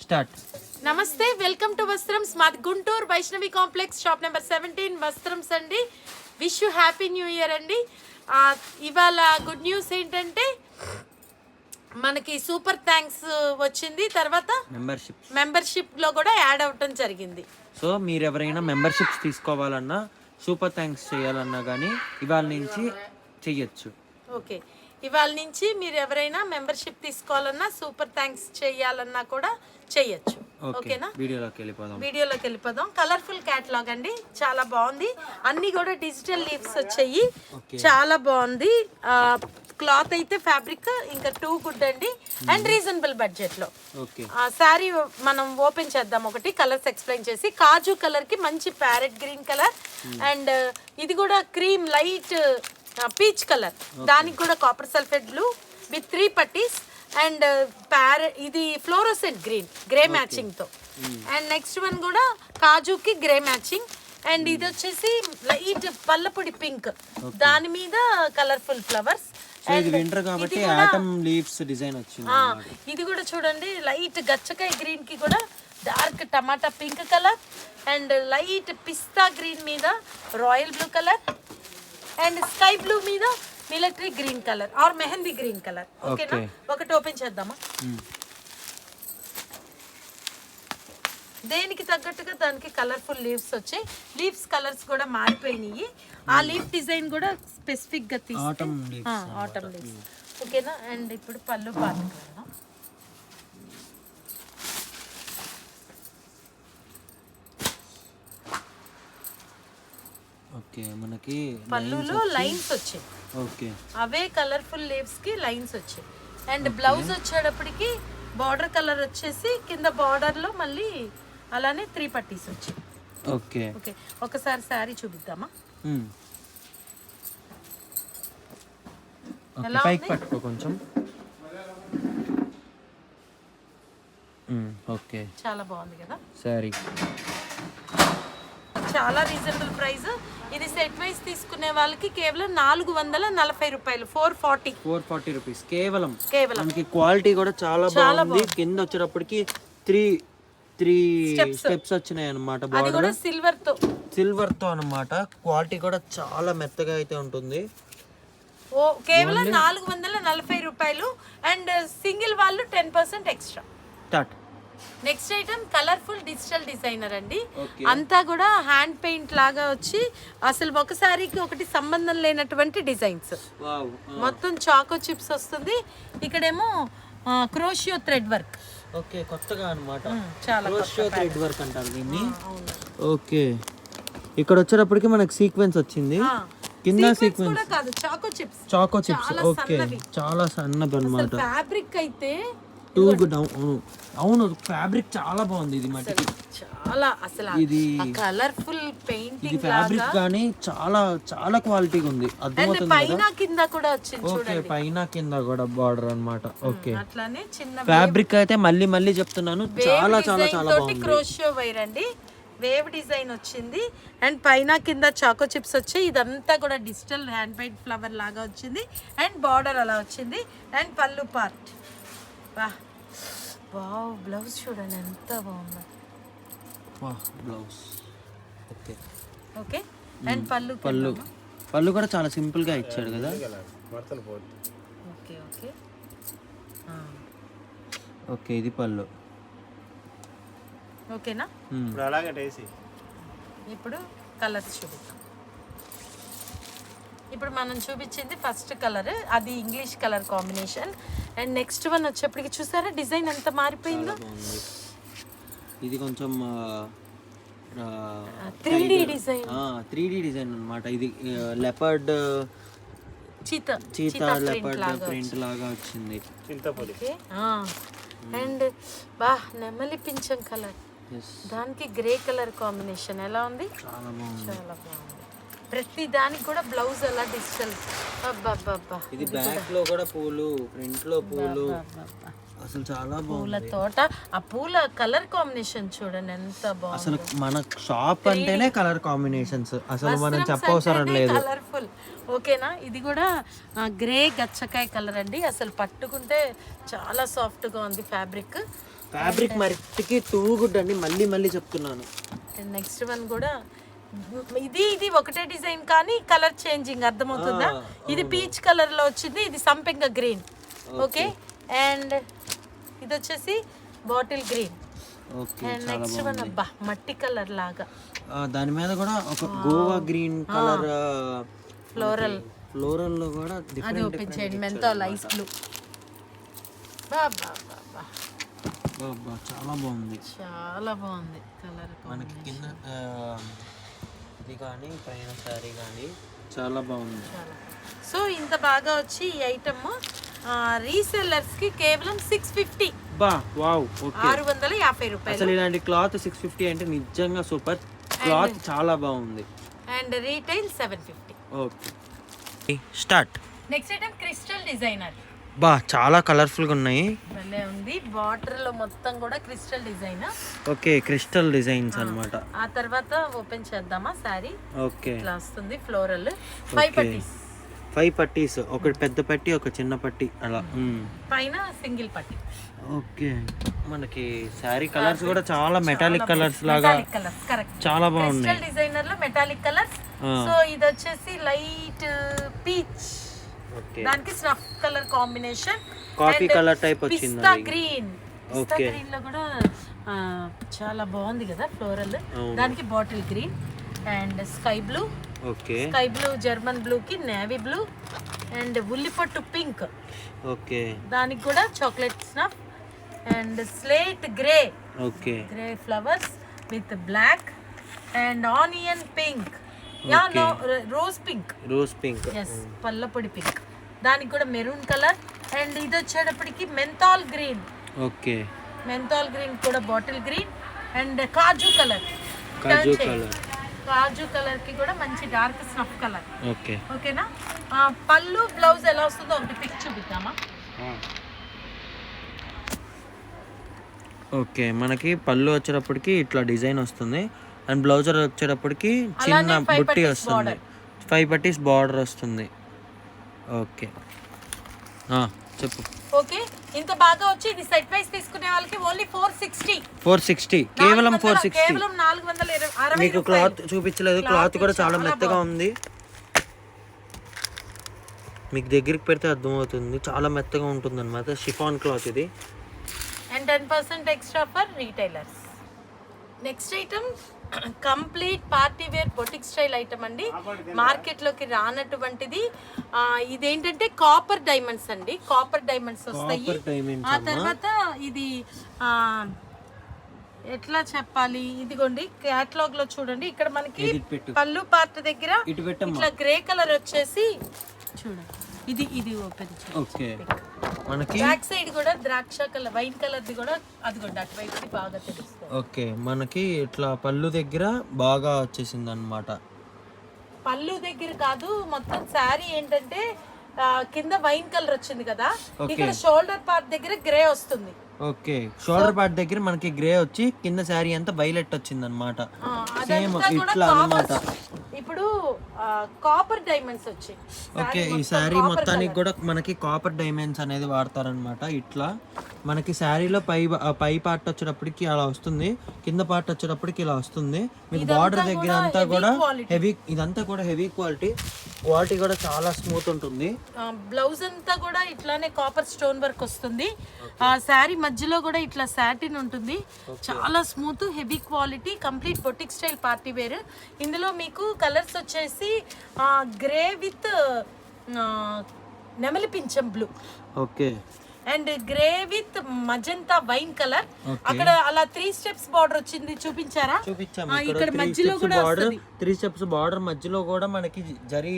Start. నమస్తే, welcome to Vastrams. మాది Guntur Vaishnavi complex, shop number 17 Vastrams అండి. Wish you happy new year అండి. ఇవాళ గుడ్ న్యూస్ ఏంటంటే మనకి సూపర్ థ్యాంక్స్ వచ్చింది. తర్వాత మెంబర్షిప్లో కూడా యాడ్ అవ్వటం జరిగింది. సో మీరు ఎవరైనా మెంబర్షిప్స్ తీసుకోవాలన్నా, సూపర్ థ్యాంక్స్ చేయాలన్నా కానీ ఇవాళ నుంచి చెయ్యొచ్చు. ఓకే, ఇవాళ నుంచి మీరు ఎవరైనా మెంబర్షిప్ తీసుకోవాలన్నా, సూపర్ థ్యాంక్స్ చేయాలన్నా కూడా చెయ్యొచ్చు. ఓకేనా? వీడియోలోకి వెళ్ళిపోదాం. కలర్ఫుల్ క్యాటలాగ్ అండి, చాలా బాగుంది. అన్ని కూడా డిజిటల్ లీవ్స్ వచ్చాయి, చాలా బాగుంది. క్లాత్ అయితే ఫ్యాబ్రిక్ ఇంకా టూ గుడ్ అండి, అండ్ రీజనబుల్ బడ్జెట్ లో. శారీ మనం ఓపెన్ చేద్దాం. ఒకటి కలర్స్ ఎక్స్ప్లెయిన్ చేసి, కాజు కలర్ కి మంచి ప్యారెట్ గ్రీన్ కలర్, అండ్ ఇది కూడా క్రీమ్ లైట్ పీచ్ కలర్, దానికి కూడా కాపర్ సల్ఫేట్ బ్లూ విత్ 3 పట్టీస్, అండ్ ఇది ఫ్లోరోసెంట్ గ్రీన్ గ్రే మ్యాచింగ్ తో, అండ్ నెక్స్ట్ వన్ కూడా కాజుకి గ్రే మ్యాచింగ్, అండ్ ఇది వచ్చేసి లైట్ పల్లపొడి పింక్, దాని మీద కలర్ఫుల్ ఫ్లవర్స్. ఇది కూడా చూడండి, లైట్ గచ్చకాయ గ్రీన్ కి కూడా డార్క్ టమాటా పింక్ కలర్, అండ్ లైట్ పిస్తా గ్రీన్ మీద royal blue colour, and sky blue మీద military green colour or mehndi green colour. ఓకేనా? ఒకటి ఓపెన్ చేద్దామా? దేనికి తగ్గట్టుగా దానికి కలర్ఫుల్ లీవ్స్ వచ్చాయి. లీవ్స్ కలర్స్ కూడా మారిపోయినాయి. ఆ లీఫ్ డిజైన్ కూడా స్పెసిఫిక్ గా ఆటమ్ లీవ్స్. ఓకేనా? అండ్ ఇప్పుడు పళ్ళు పాటకు వెళ్దాం. మనకి పళ్ళులో లైన్స్ వచ్చాయి. అవే కలర్ఫుల్ లీవ్స్ కి లైన్స్ వచ్చాయి. అండ్ బ్లౌజ్ వచ్చేటప్పటికి బార్డర్ కలర్ వచ్చేసి కింద బార్డర్ లో మళ్ళీ అలానే 3 పట్టీస్ వచ్చాయి. ఓకే, ఒకసారి శారీ చూపిద్దామా? కొంచెం చాలా బాగుంది కదా సారీ. చాలా రీజనబుల్ ప్రైస్. ఇది సెట్ వైస్ తీసుకునే వాళ్ళకి కేవలం 440 రూపాయలు, 440 రూపీస్ కేవలం. మనకి క్వాలిటీ కూడా చాలా బాగుంది. కింద వచ్చేటప్పటికి 3 స్టెప్స్ వచ్చినాయి అన్నమాట. బార్డర్ సిల్వర్ తో అన్నమాట. క్వాలిటీ కూడా చాలా మెత్తగా అయితే ఉంటుంది. కేవలం 440 రూపాయలు, అండ్ సింగిల్ వాళ్ళు 10% extra. Next item colourful digital designer అండి. అంతా కూడా హ్యాండ్ పెయింట్ లాగా వచ్చి అసలు ఒక సారీకి ఒకటి సంబంధం లేనటువంటి డిజైన్స్. మొత్తం చాకో చిప్స్ వస్తుంది. ఇక్కడేమో క్రోషియో థ్రెడ్ వర్క్. ఓకే, కొత్తగా అన్నమాట. చాలా క్రోషియో థ్రెడ్ వర్క్ అంటారు దీన్ని. ఓకే, ఇక్కడ వచ్చేటప్పటికి మనకి సీక్వెన్స్ వచ్చింది. కింద సీక్వెన్స్ కాదు, చాకో చిప్స్. ఓకే, చాలా సన్నది అన్నమాట. ఫ్యాబ్రిక్ అయితే అవును, ఫ్యాబ్రిక్ చాలా బాగుంది. ఇది మట్టికి చాలా అసలు ఇది కలర్ఫుల్ పెయింటింగ్ ఫ్యాబ్రిక్ గానీ చాలా చాలా క్వాలిటీగా ఉంది. అద్భుతంగా పైన కింద కూడా వచ్చింది. ఓకే, పైన కింద కూడా బార్డర్ అన్నమాట. ఓకే, అట్లానే చిన్న ఫ్యాబ్రిక్ అయితే మళ్ళీ చెప్తున్నాను, చాలా చాలా చాలా బాగుంది. క్రోషియో వైర్ అండి, వేవ్ డిజైన్ వచ్చింది, అండ్ పైన కింద చాకో చిప్స్ వచ్చాయి. ఇదంతా కూడా డిజిటల్ హ్యాండ్ పెయింట్ ఫ్లవర్ లాగా వచ్చింది, అండ్ బార్డర్ అలా వచ్చింది, అండ్ పళ్ళు పార్ట్. వావ్, బ్లౌజ్ చూడండి ఎంత బాగుంది. బ్లౌజ్ ఓకే, అండ్ పళ్ళు కూడా చాలా సింపుల్ గా ఇచ్చాడు కదా. ఓకే ఓకే ఓకే, ఇది పళ్ళు. ఓకేనా? ఇప్పుడు కలర్స్ చూపిద్దాం. ఇప్పుడు మనం చూపించింది ఫస్ట్ కలర్, అది English colour combination. And next one వచ్చేప్పటికి చూసారా డిజైన్ ఎంత మారిపోయిందో. ఇది కొంచెం 3D డిజైన్ అన్నమాట. ఇది లెపర్డ్ చీతా లెపర్డ్ ప్రింట్ లాగా వచ్చింది. అండ్ నెమలి పింఛం కలర్, దానికి గ్రే కలర్ కాంబినేషన్ ఎలా ఉంది? చాలా బాగుంది. ప్రతి దానికి కూడా బ్లౌజ్ అలా డిజిటల్. ఇది బ్యాక్ లో కూడా పూలు, ఫ్రంట్ లో పూలు, అసలు చాలా పూల తోట. ఆ పూల కలర్ కాంబినేషన్ చూడండి ఎంత బాగుంది. అసలు మన షాప్ అంటేనే కలర్ కాంబినేషన్స్, అసలు మనం చెప్పవసరం లేదు. కలర్ఫుల్. ఓకేనా? ఇది కూడా గ్రే గచ్చకాయ కలర్ అండి. అసలు పట్టుకుంటే చాలా సాఫ్ట్గా ఉంది ఫ్యాబ్రిక్. ఫ్యాబ్రిక్ మట్టికి టూ గుడ్ అండి, మళ్ళీ మళ్ళీ చెప్తున్నాను. అండ్ నెక్స్ట్ వన్ కూడా ఇది ఒకటే డిజైన్ కానీ కలర్ చేంజింగ్, అర్థమవుతుందా? ఇది పీచ్ కలర్ లో వచ్చింది, ఇది సంపెంగ గ్రీన్. ఓకే, అండ్ ఇది వచ్చేసి bottle green. And next one అబ్బా మట్టి కలర్ లాగా, దాని మీద కూడా ఒక గోవా గ్రీన్ కలర్ ఫ్లోరల్ లో కూడా అది ఓపెన్ చేయండి, మెంతాల్ ఐస్ బ్లూ. చాలా బాగుంది, చాలా బాగుంది కలర్. మనకి కింద ఇది కానీ పైన సారీ కానీ చాలా బాగుంది. సో ఇంత బాగా వచ్చి ఈ ఐటమ్ రీసెల్లర్స్ కి కేవలం 650. వావ్, 650 రూపాయలు. అసలు ఇలాంటి క్లాత్ 650 అంటే నిజంగా సూపర్. క్లాత్ చాలా బాగుంది. And retail 750. Okay, start. Next item crystal designer. చాలా కలర్ఫుల్ గా ఉన్నాయి. భలే ఉంది, బార్డర్ లో మొత్తం కూడా crystal design. Okay, crystal designs అన్నమాట. ఆ తర్వాత ఓపెన్ చేద్దామా సారీ? ఓకే, ఇట్లా వస్తుంది ఫ్లోరల్. 5 పట్టీస్, ఒకటి పెద్ద పట్టి ఒక చిన్న పట్టి అలా, పైన సింగిల్ పట్టి. ఓకే, మనకి సారీ కలర్స్ కూడా చాలా మెటాలిక్ కలర్స్ లాగా చాలా బాగున్నాయి. క్రిస్టల్ డిజైనర్ లో మెటాలిక్ కలర్స్. సో ఇది వచ్చేసి లైట్ పీచ్, దానికి snuff colour combination, coffee colour type వచ్చింది. పిస్తా గ్రీన్, పిస్తా గ్రీన్ లో కూడా చాలా బాగుంది కదా ఫ్లోరల్. దానికి bottle green and sky blue. Okay, sky blue German blue కి నేవీ బ్లూ అండ్ ఉల్లిపొట్టు పింక్. ఓకే, దానికి కూడా chocolate snuff and slate grey. Okay, grey flowers with black and onion pink, rose pink. Yes, పల్లపొడి pink. దానికి కూడా maroon colour. And ఇది వచ్చేటప్పటికి menthol green. Okay, menthol green కూడా బాటిల్ గ్రీన్ అండ్ కాజు కలర్. కాజు కలర్ కి కూడా మంచి డార్క్ స్నఫ్ కలర్. ఓకే, ఓకేనా? పళ్ళు బ్లౌజ్ ఎలా వస్తుందో ఒకటి పిక్ చూపిద్దామా? ఓకే, మనకి పళ్ళు వచ్చేటప్పటికి ఇట్లా డిజైన్ వస్తుంది. అండ్ బ్లౌజర్ వచ్చేటప్పటికి చిన్న బుట్టి వస్తుంది, 5 పట్టీస్ బార్డర్ వస్తుంది. ఓకే, చెప్పు. ఓకే, ఇంత బాగా వచ్చి ఇది సెట్ వైస్ తీసుకునే వాళ్ళకి ఓన్లీ 460 కేవలం 460. కేవలం 460. మీకు క్లాత్ చూపించలేదు, క్లాత్ కూడా చాలా మెత్తగా ఉంది. మీకు దగ్గరికి పెడితే అర్థమవుతుంది, చాలా మెత్తగా ఉంటుంది అన్నమాట. షిఫాన్ క్లాత్ ఇది. And 10% extra for retailers. Next item complete party wear boutique style item అండి, మార్కెట్లోకి రానటువంటిది. ఇదేంటంటే కాపర్ డైమండ్స్ అండి, కాపర్ డైమండ్స్ వస్తాయి. ఆ తర్వాత ఇది ఎట్లా చెప్పాలి, ఇదిగోండి క్యాటలాగ్ లో చూడండి, ఇక్కడ మనకి పళ్ళు పార్ట్ దగ్గర ఇట్లా గ్రే కలర్ వచ్చేసి చూడండి, ఇది ఓపెన్. ఓకే, మనకి బ్యాక్ సైడ్ కూడా ద్రాక్ష కలర్ వైన్ కలర్ ది కూడా అదిగోండి అటువైపు బాగా తెలుస్తుంది. ఓకే, మనకి ఇట్లా పళ్ళు దగ్గర బాగా వచ్చేసింది అన్నమాట. పళ్ళు దగ్గర కాదు, మొత్తం శారీ ఏంటంటే కింద వైన్ కలర్ వచ్చింది కదా, ఇక్కడ షోల్డర్ పార్ట్ దగ్గర గ్రే వస్తుంది. ఓకే, షోల్డర్ పార్ట్ దగ్గర మనకి గ్రే వచ్చి కింద శారీ అంతా వైలెట్ వచ్చింది అన్నమాట. సేమ్ ఇట్లా అన్నమాట. ఇప్పుడు కాపర్ డైమండ్స్ వచ్చాయి. ఓకే, ఈ శారీ మొత్తానికి కూడా మనకి కాపర్ డైమండ్స్ అనేది వాడతారనమాట. ఇట్లా మనకి శారీలో పై పార్ట్ వచ్చేటప్పటికి అలా వస్తుంది, కింద పార్ట్ వచ్చేటప్పటికి ఇలా వస్తుంది. మీకు బార్డర్ దగ్గర అంతా కూడా హెవీ, ఇదంతా కూడా హెవీ క్వాలిటీ కూడా చాలా స్మూత్ ఉంటుంది. బ్లౌజ్ అంతా కూడా ఇట్లానే కాపర్ స్టోన్ వర్క్ వస్తుంది. ఆ శారీ మధ్యలో కూడా ఇట్లా సాటిన్ ఉంటుంది, చాలా smooth heavy quality, complete boutique style party wear. ఇందులో మీకు కలర్స్ వచ్చేసి గ్రే విత్ నెమలి పింఛం blue. Okay, and grey with magenta wine colour. అక్కడ అలా 3 స్టెప్స్ బార్డర్ వచ్చింది, చూపించారా? ఇక్కడ మధ్యలో కూడా 3 స్టెప్స్ బార్డర్ మధ్యలో కూడా మనకి జరీ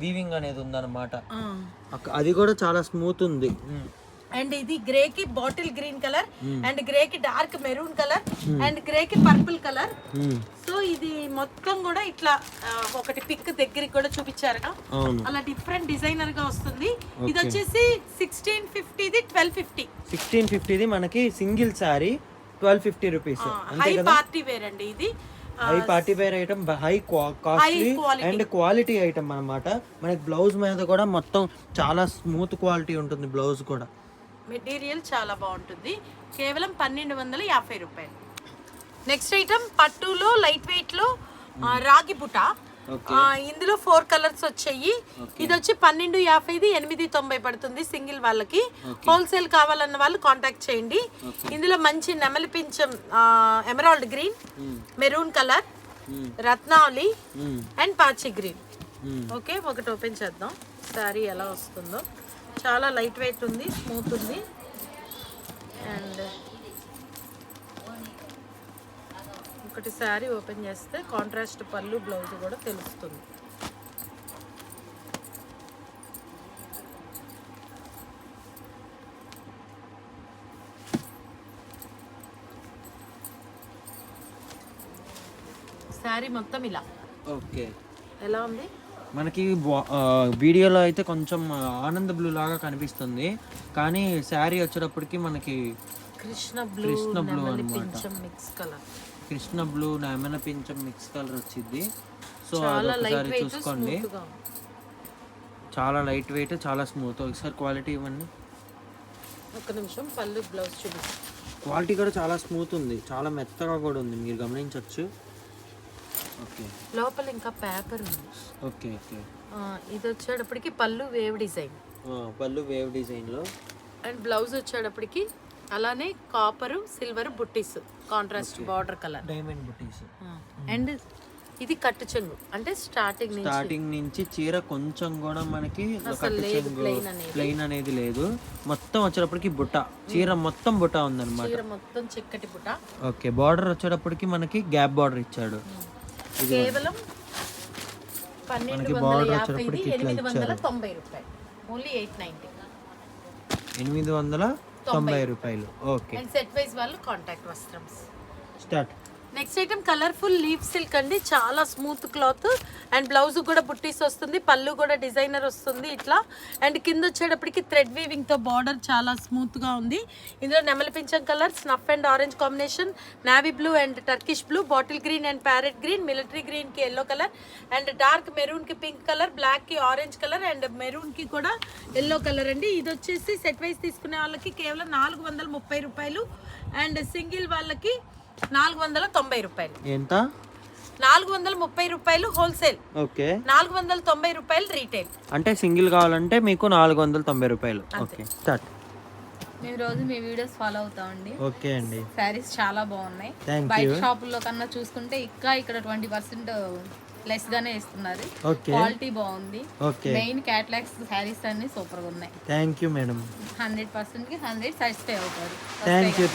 వీవింగ్ అనేది ఉందన్నమాట. అది కూడా చాలా స్మూత్ ఉంది. అండ్ ఇది గ్రే కి bottle green colour and grey కి dark maroon colour and grey కి పర్పుల్ కలర్. సో ఇది మొత్తం కూడా ఇట్లా ఒకటి పిక్ దగ్గరికి కూడా చూపించారు, అలా డిఫరెంట్ డిజైనర్ గా వస్తుంది. ఇది వచ్చేసి 1650 ది 1250. 1650 మనకి single sari 1250 rupees. High party wear అండి ఇది. High party wear item, high costly and quality item అన్నమాట. మనకి బ్లౌజ్ మీద కూడా మొత్తం చాలా స్మూత్ క్వాలిటీ ఉంటుంది బ్లౌజ్ కూడా. మెటీరియల్ చాలా బాగుంటుంది. కేవలం 1250 రూపాయలు. నెక్స్ట్ ఐటమ్ పట్టులో లైట్ వెయిట్ లో రాగి బుట్ట. ఇందులో 4 కలర్స్ వచ్చాయి. ఇది వచ్చి 1250, 890 పడుతుంది సింగిల్ వాళ్ళకి. హోల్సేల్ కావాలన్న వాళ్ళు కాంటాక్ట్ చేయండి. ఇందులో మంచి నెమలి పింఛం ఎమరాల్డ్ గ్రీన్, మెరూన్ కలర్, రత్నావళి అండ్ పాచి గ్రీన్. ఓకే, ఒకటి ఓపెన్ చేద్దాం శారీ ఎలా వస్తుందో. చాలా లైట్ వెయిట్ ఉంది, స్మూత్ ఉంది. అండ్ ఒకటి శారీ ఓపెన్ చేస్తే కాంట్రాస్ట్ పళ్ళు బ్లౌజ్ కూడా తెలుస్తుంది. శారీ మొత్తం ఇలా. ఓకే, ఎలా ఉంది? మనకి వీడియోలో అయితే కొంచెం ఆనంద బ్లూ లాగా కనిపిస్తుంది, కానీ శారీ వచ్చేటప్పటికి మనకి కృష్ణ బ్లూ అనమాట. మిక్స్ కలర్, కృష్ణ బ్లూ నెమలి పింఛం మిక్స్ కలర్ వచ్చింది. సో ఒకసారి చూసుకోండి, చాలా లైట్ వెయిట్, చాలా స్మూత్. ఒకసారి క్వాలిటీ ఇవ్వండి. ఒక నిమిషం, పళ్ళు బ్లౌజ్ చూపిస్తాను. క్వాలిటీ కూడా చాలా స్మూత్ ఉంది, చాలా మెత్తగా కూడా ఉంది, మీరు గమనించవచ్చు. ఓకే, లోపల ఇంకా పేపర్ ఉంది. Okay okay. ఇది వచ్చేటప్పటికి పళ్ళు వేవ్ డిజైన్, పళ్ళు వేవ్ డిజైన్లో. అండ్ బ్లౌజ్ వచ్చేటప్పటికి అలానే కాపరు సిల్వర్ బుట్టీస్, కాంట్రాస్ట్ బార్డర్ కలర్, డైమండ్ బుట్టీస్. అండ్ ఇది కట్టు చెంగు, అంటే స్టార్టింగ్ నుంచి చీర కొంచెం కూడా మనకి కట్టు చెంగు ప్లెయిన్ అనేది లేదు. మొత్తం వచ్చేటప్పటికి బుట్ట, చీర మొత్తం బుట్ట ఉందన్నమాట. చీర మొత్తం చెక్కటి బుట్ట. ఓకే, బార్డర్ వచ్చేటప్పటికి మనకి గ్యాప్ బార్డర్ ఇచ్చాడు. కేవలం 1250, 890 రూపాయలు. ఓన్లీ 890 రూపాయలు. ఓకే, అండ్ సెట్ వైజ్ వాళ్ళు కాంటాక్ట్ వస్త్రం start. Next item colourful leaf silk అండి, చాలా స్మూత్ క్లాత్. అండ్ బ్లౌజ్ కూడా బుట్టీస్ వస్తుంది, పళ్ళు కూడా డిజైనర్ వస్తుంది ఇట్లా. అండ్ కింద వచ్చేటప్పటికి థ్రెడ్ వీవింగ్ తో బార్డర్ చాలా స్మూత్ గా ఉంది. ఇందులో నెమలి పింఛం colour, snuff and orange combination, navy blue and Turkish blue, bottle green and parrot green, military green కి yellow colour, and dark maroon కి పింక్ కలర్, బ్లాక్ కి ఆరెంజ్ కలర్, అండ్ మెరూన్ కి కూడా ఎల్లో కలర్ అండి. ఇది వచ్చేసి set wise తీసుకునే వాళ్ళకి కేవలం 430 రూపాయలు, అండ్ సింగిల్ వాళ్ళకి 490 రూపాయలు. ఎంత? 430 రూపాయలు హోల్సేల్. ఓకే, 490 రూపాయలు రీటైల్. అంటే సింగిల్ కావాలంటే మీకు 490 రూపాయలు. Okay, start. మేము రోజు మీ వీడియోస్ ఫాలో అవుతామండి. ఓకే అండి, శారీస్ చాలా బాగున్నాయి. బయట షాపుల్లో కన్నా చూసుకుంటే ఇక్కడ 20% లెస్ గానే ఇస్తున్నారు. క్వాలిటీ బాగుంది. మెయిన్ క్యాటలాగ్స్ శారీస్ అన్ని సూపర్ గా ఉన్నాయి. Thank you madam. 100% కి 100 సాటిస్ఫై అవుతారు. Thank you.